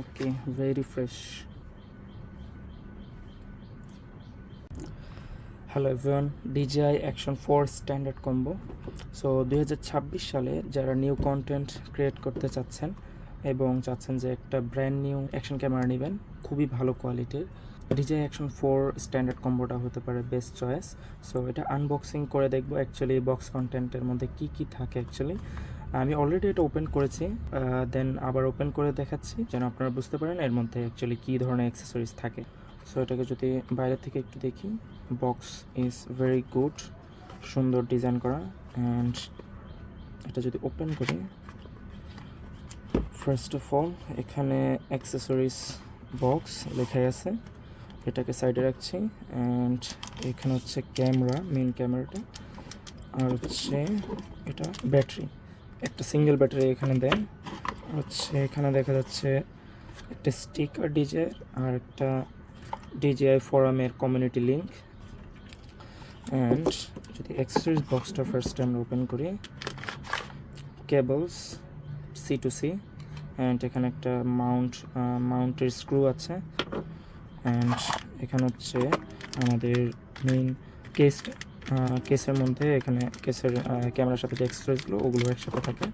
ওকে, very fresh. Hello everyone, DJI Action 4 standard combo. So 2026 সালে যারা new content create করতে চাচ্ছেন এবং চাচ্ছেন যে একটা ব্র্যান্ড নিউ অ্যাকশন ক্যামেরা নেবেন খুবই ভালো কোয়ালিটির, DJI Action 4 স্ট্যান্ডার্ড কম্বোটা হতে পারে বেস্ট চয়েস। সো এটা আনবক্সিং করে দেখবো অ্যাকচুয়ালি বক্স কন্টেন্টের মধ্যে কী কী থাকে। অ্যাকচুয়ালি আমি অলরেডি এটা ওপেন করেছি, দেন আবার ওপেন করে দেখাচ্ছি যেন আপনারা বুঝতে পারেন এর মধ্যে অ্যাকচুয়ালি কী ধরনের অ্যাক্সেসরিজ থাকে। সো এটাকে যদি বাইরে থেকে একটু দেখি, বক্স ইজ ভেরি গুড, সুন্দর ডিজাইন করা। অ্যান্ড এটা যদি ওপেন করি, ফার্স্ট অফ অল এখানে অ্যাক্সেসরিজ বক্স লেখা আছে, এটাকে সাইডে রাখছি। অ্যান্ড এখানে হচ্ছে ক্যামেরা, মেন ক্যামেরাটা, আর হচ্ছে এটা ব্যাটারি, একটা সিঙ্গেল ব্যাটারি এখানে দেয়। হচ্ছে এখানে দেখা যাচ্ছে একটা স্টিকার ডিজে আর একটা DJI ফোরামের কমিউনিটি লিঙ্ক। অ্যান্ড যদি অ্যাক্সেসরিজ বক্সটা ফার্স্ট আমরা ওপেন করি, কেবলস C2C, অ্যান্ড এখানে একটা মাউন্টের স্ক্রু আছে। অ্যান্ড এখানে হচ্ছে আমাদের মেইন কেসের মধ্যে, এখানে কেসের ক্যামেরার সাথে যে অ্যাক্সেসরিজগুলো ওগুলো একসাথে থাকে।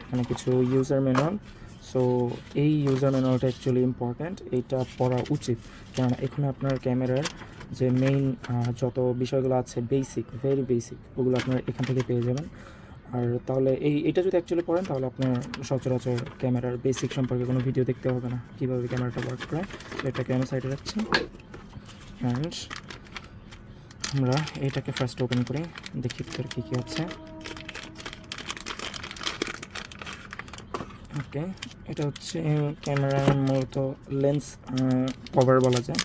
এখানে কিছু ইউজার ম্যানুয়াল। সো এই ইউজার ম্যানুয়ালটা অ্যাকচুয়ালি ইম্পর্ট্যান্ট, এইটা পড়া উচিত, কারণ এখানে আপনার ক্যামেরার যে মেইন যত বিষয়গুলো আছে বেসিক, ভেরি বেসিক, ওগুলো আপনার এখান থেকে পেয়ে যাবেন। আর তাহলে এইটা যদি অ্যাকচুয়ালি পড়েন তাহলে আপনার সচরাচর ক্যামেরার বেসিক সম্পর্কে কোনো ভিডিও দেখতে হবে না, কীভাবে ক্যামেরাটা ওয়ার্ক করে। তো এটাকে আমি সাইডে রাখছি। অ্যান্ড আমরা এইটাকে ফার্স্ট ওপেন করি, দেখি ভিতরে কী কী আছে। ওকে, এটা হচ্ছে ক্যামেরার মূলত লেন্স কভার বলা যায়,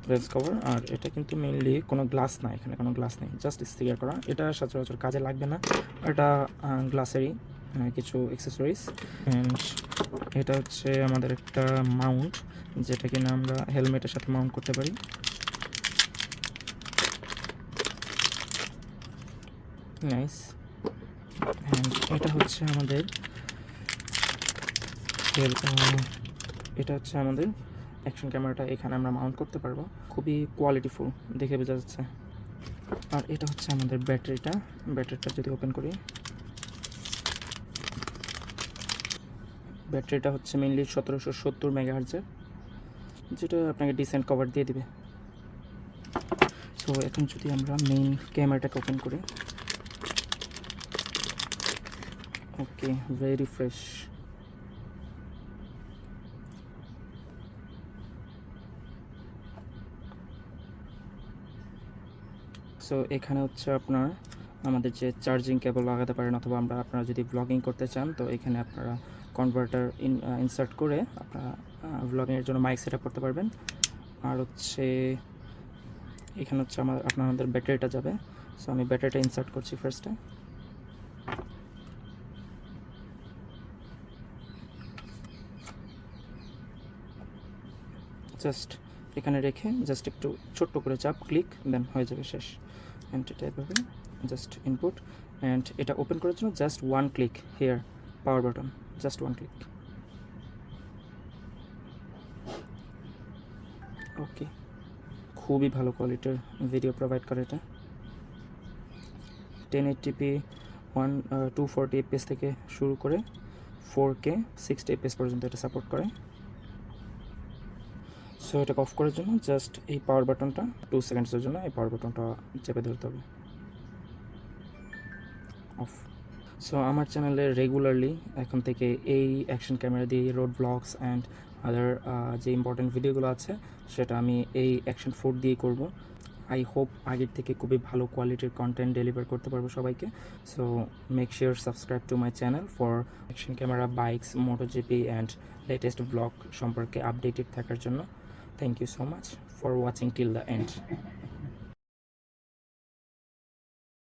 লেন্স কভার। আর এটা কিন্তু মেইনলি কোনো গ্লাস না, এখানে কোনো গ্লাস নেই, জাস্ট স্টিকার করা। এটা সচরাচর কাজে লাগবে না, এটা গ্লাসেরই কিছু অ্যাক্সেসরিজ। অ্যান্ড এটা হচ্ছে আমাদের একটা মাউন্ট, যেটা কিনা আমরা হেলমেটের সাথে মাউন্ট করতে পারি। নাইস। অ্যান্ড এটা হচ্ছে আমাদের অ্যাকশন ক্যামেরাটা এখানে আমরা মাউন্ট করতে পারবো, খুবই কোয়ালিটিফুল দেখে বোঝা যাচ্ছে। আর এটা হচ্ছে আমাদের ব্যাটারিটা যদি ওপেন করি, ব্যাটারিটা হচ্ছে মেইনলি 1770 মেগাহার্জের, যেটা আপনাকে ডিসেন্ট কভার দিয়ে দিবে। সো এখন যদি আমরা মেইন ক্যামেরাটাকে ওপেন করি, ওকে, ভেরি ফ্রেশ। সো এখানে হচ্ছে আপনার আমাদের যে চার্জিং কেবল লাগাতে পারেন, অথবা আপনারা যদি ব্লগিং করতে চান তো এখানে আপনারা কনভার্টার ইনসার্ট করে আপনারা ব্লগিংয়ের জন্য মাইক সেট আপ করতে পারবেন। আর হচ্ছে এখানে হচ্ছে আপনাদের ব্যাটারিটা যাবে। সো আমি ব্যাটারিটা ইনসার্ট করছি ফার্স্টে। জাস্ট এখানে রেখে জাস্ট একটু ছোট্ট করে চাপ, ক্লিক, দেন হয়ে যাবে শেষ। অ্যান্ড এটা এভাবে জাস্ট ইনপুট। অ্যান্ড এটা ওপেন করার জন্য just one click, here power button, just one click. Okay, খুবই ভালো কোয়ালিটির ভিডিও প্রোভাইড করে এটা। 1080p 240 fps থেকে শুরু করে 4K 60 fps পর্যন্ত এটা সাপোর্ট করে। সো এটাকে অফ করার জন্য জাস্ট এই পাওয়ার বাটনটা 2 সেকেন্ডসের জন্য এই পাওয়ার বাটনটা চেপে ধরতে হবে, অফ। সো আমার চ্যানেলে রেগুলারলি এখন থেকে এই অ্যাকশন ক্যামেরা দিয়ে রোড ব্লগস অ্যান্ড আদার যে ইম্পর্টেন্ট ভিডিওগুলো আছে সেটা আমি এই অ্যাকশন 4 দিয়েই করব। আই হোপ আগের থেকে খুবই ভালো কোয়ালিটির কন্টেন্ট ডেলিভার করতে পারবো সবাইকে। So make sure subscribe to my channel for action camera, bikes, MotoGP and latest blog সম্পর্কে আপডেটেড থাকার জন্য। Thank you so much for watching till the end.